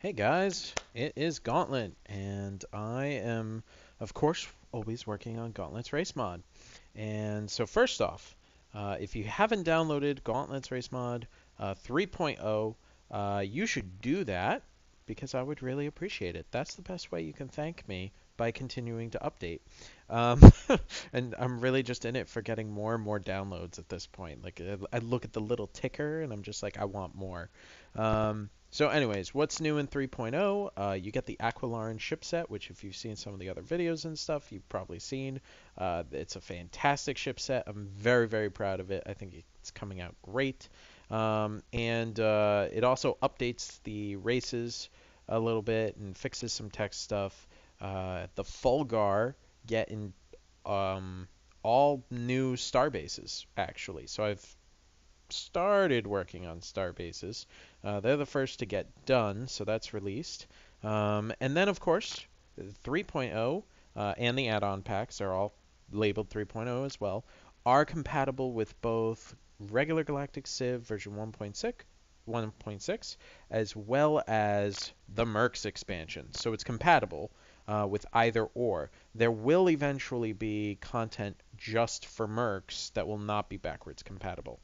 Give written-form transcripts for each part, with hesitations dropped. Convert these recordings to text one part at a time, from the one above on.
Hey guys, it is Gauntlet, and I am, of course, always working on Gauntlet's race mod. And so, first off, if you haven't downloaded Gauntlet's race mod 3.0, you should do that because I would really appreciate it. That's the best way you can thank me by continuing to update. Um, and I'm really just in it for getting more and more downloads at this point. Like, I look at the little ticker and I'm just like, I want more. So anyways, what's new in 3.0? You get the Aquilarian ship set, which if you've seen some of the other videos and stuff, you've probably seen. It's a fantastic ship set. I'm very, very proud of it. I think it's coming out great. And it also updates the races a little bit and fixes some tech stuff. The Fulgar get in all new star bases, actually. So I've started working on star bases. They're the first to get done, so that's released. And then, of course, 3.0 and the add-on packs are all labeled 3.0 as well, are compatible with both regular Galactic Civ version 1.6 as well as the Mercs expansion. So it's compatible with either or. There will eventually be content just for Mercs that will not be backwards compatible.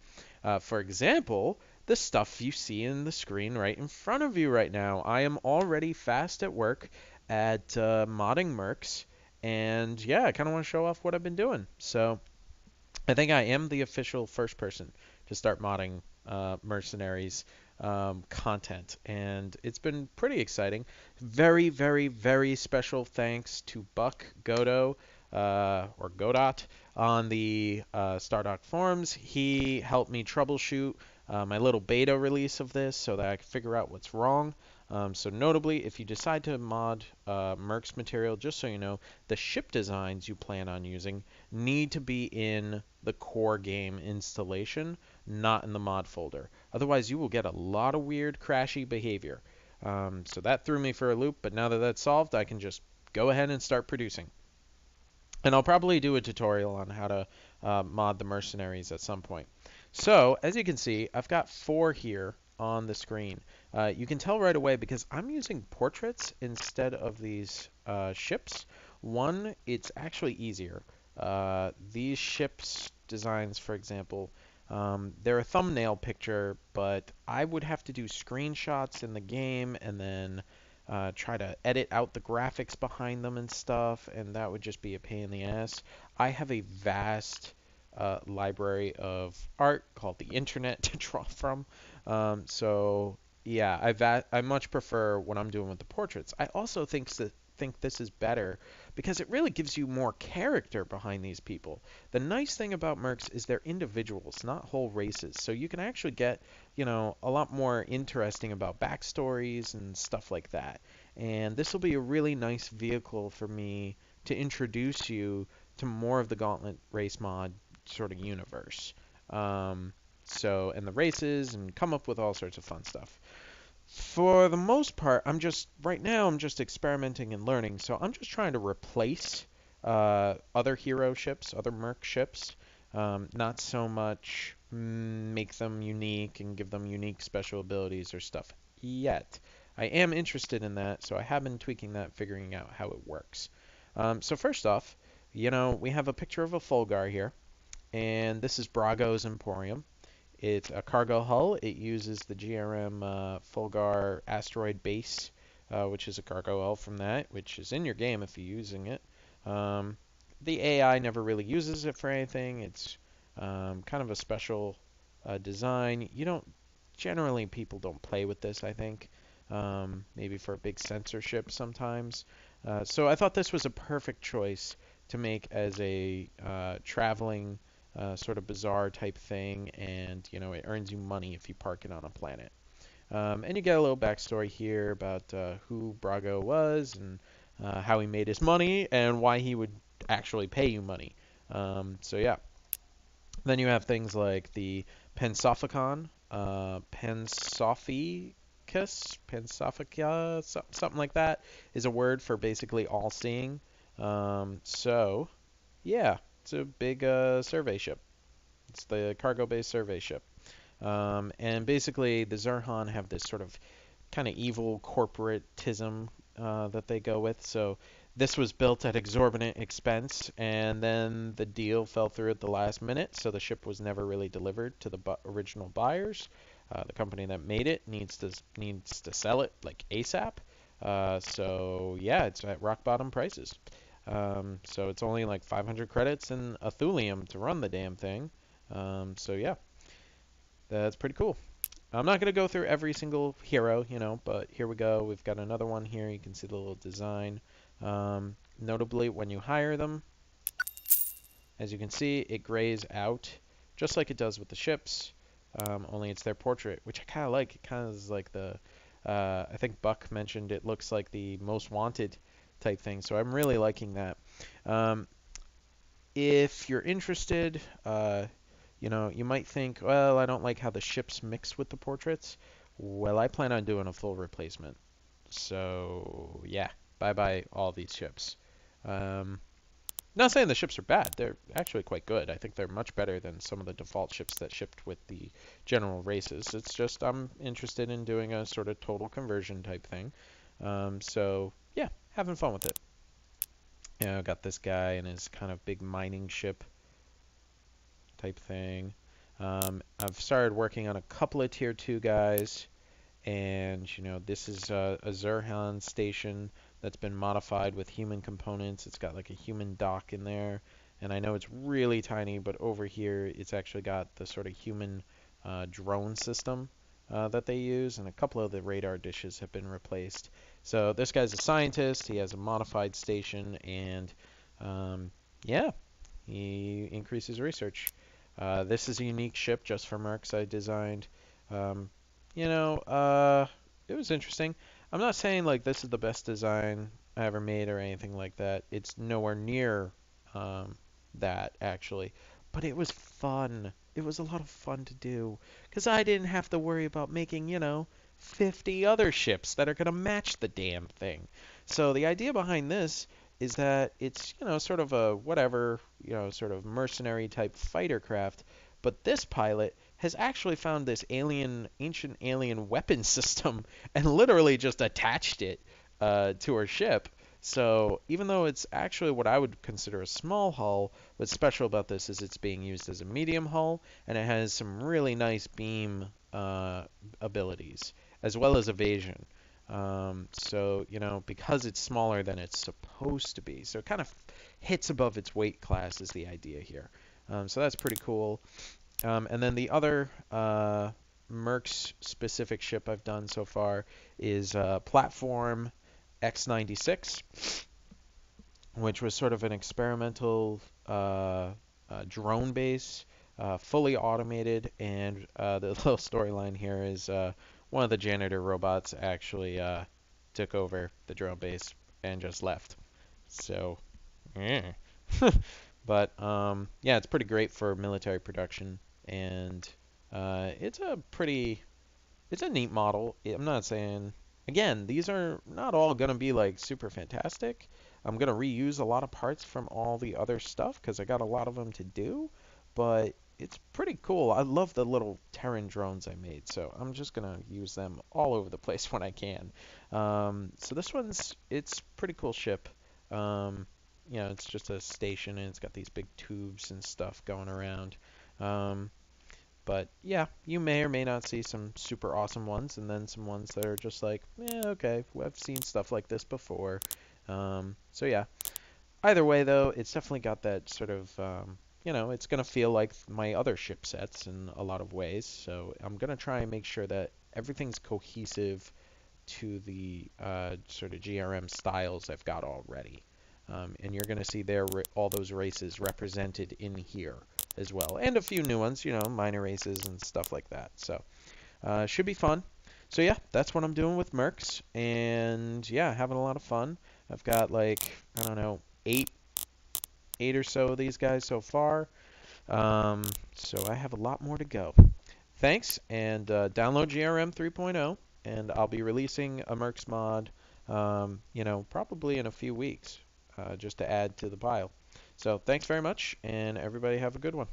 For example, the stuff you see in the screen right in front of you right now. I am already fast at work at modding Mercs, and yeah, I kind of want to show off what I've been doing. So I think I am the official first person to start modding Mercenaries content, and it's been pretty exciting. Very, very, very special thanks to Buck Godo or Godot on the Stardock forums. He helped me troubleshoot my little beta release of this so that I could figure out what's wrong. So notably, if you decide to mod Mercs material, just so you know, the ship designs you plan on using need to be in the core game installation, not in the mod folder. Otherwise, you will get a lot of weird crashy behavior. So that threw me for a loop, but now that that's solved, I can just go ahead and start producing. And I'll probably do a tutorial on how to mod the mercenaries at some point. So, as you can see, I've got 4 here on the screen. You can tell right away because I'm using portraits instead of these ships. One, it's actually easier. These ships designs, for example, they're a thumbnail picture, but I would have to do screenshots in the game and then try to edit out the graphics behind them and stuff, and that would just be a pain in the ass. I have a vast library of art called the internet to draw from. So yeah, I much prefer what I'm doing with the portraits. I also think this is better because it really gives you more character behind these people. The nice thing about mercs is they're individuals, not whole races. So you can actually get, a lot more interesting about backstories and stuff like that. And this will be a really nice vehicle for me to introduce you to more of the Gauntlet race mod sort of universe. And the races and come up with all sorts of fun stuff. For the most part, right now I'm just experimenting and learning, so I'm just trying to replace other hero ships, other merc ships, not so much make them unique and give them unique special abilities or stuff yet. I am interested in that, so I have been tweaking that, figuring out how it works. So first off, we have a picture of a Fulgar here, and this is Brago's Emporium. It's a cargo hull. It uses the GRM Fulgar asteroid base, which is a cargo hull from that, which is in your game if you're using it. The AI never really uses it for anything. It's kind of a special design. Generally, people don't play with this, I think. Maybe for a big censorship sometimes. So I thought this was a perfect choice to make as a traveling sort of bizarre type thing, and it earns you money if you park it on a planet. And you get a little backstory here about who Brago was and how he made his money and why he would actually pay you money. So yeah. Then you have things like the Pensophicon, Pensophica, something like that, is a word for basically all-seeing. So yeah, it's a big survey ship. It's the cargo-based survey ship. And basically, the Zirhan have this sort of kind of evil corporatism that they go with. So this was built at exorbitant expense, and then the deal fell through at the last minute, so the ship was never really delivered to the original buyers. The company that made it needs to sell it like ASAP. So yeah, it's at rock bottom prices. So it's only like 500 credits and a thulium to run the damn thing. So yeah, that's pretty cool. I'm not going to go through every single hero, but here we go. We've got another one here. You can see the little design. Notably, when you hire them, as you can see, it grays out just like it does with the ships, only it's their portrait, which I kind of like. It kind of is like I think Buck mentioned it looks like the most wanted type thing, so I'm really liking that. Um, if you're interested, you might think, well, I don't like how the ships mix with the portraits. Well, I plan on doing a full replacement. So, yeah, bye-bye all these ships. Not saying the ships are bad. They're actually quite good. I think they're much better than some of the default ships that shipped with the general races. It's just I'm interested in doing a sort of total conversion type thing. So, yeah, having fun with it. I got this guy and his kind of big mining ship type thing. I've started working on a couple of tier 2 guys, and this is a Zirhan station that's been modified with human components. It's got like a human dock in there, and I know it's really tiny, but over here it's actually got the sort of human drone system that they use, and a couple of the radar dishes have been replaced. So this guy's a scientist. He has a modified station, and yeah, he increases research. This is a unique ship just for Mercs I designed. Um, it was interesting. I'm not saying like this is the best design I ever made or anything like that. It's nowhere near that actually, but it was fun. It was a lot of fun to do because I didn't have to worry about making, 50 other ships that are going to match the damn thing. So the idea behind this is that it's, sort of a whatever, sort of mercenary type fighter craft, but this pilot has actually found this ancient alien weapon system and literally just attached it to her ship. So even though it's actually what I would consider a small hull, what's special about this is it's being used as a medium hull, and it has some really nice beam abilities, as well as evasion. So, because it's smaller than it's supposed to be, so it kind of hits above its weight class is the idea here. So that's pretty cool. And then the other Mercs specific ship I've done so far is Platform X96, which was sort of an experimental drone base, fully automated, and the little storyline here is one of the janitor robots actually took over the drone base and just left. So, yeah. But yeah, it's pretty great for military production, and it's a neat model. I'm not saying, again, these are not all gonna be like super fantastic. I'm gonna reuse a lot of parts from all the other stuff because I got a lot of them to do, but it's pretty cool. I love the little Terran drones I made, so I'm just gonna use them all over the place when I can. So this it's pretty cool ship. It's just a station and it's got these big tubes and stuff going around. But yeah, you may or may not see some super awesome ones, and then some ones that are just like, okay, I've seen stuff like this before. So yeah, either way though, it's definitely got that sort of, it's gonna feel like my other ship sets in a lot of ways. So I'm gonna try and make sure that everything's cohesive to the sort of GRM styles I've got already. And you're going to see all those races represented in here as well. And a few new ones, minor races and stuff like that. So, should be fun. So yeah, that's what I'm doing with Mercs. And yeah, having a lot of fun. I've got like, I don't know, eight or so of these guys so far. So I have a lot more to go. Thanks, and download GRM 3.0, and I'll be releasing a Mercs mod, probably in a few weeks. Just to add to the pile. So thanks very much, and everybody have a good one.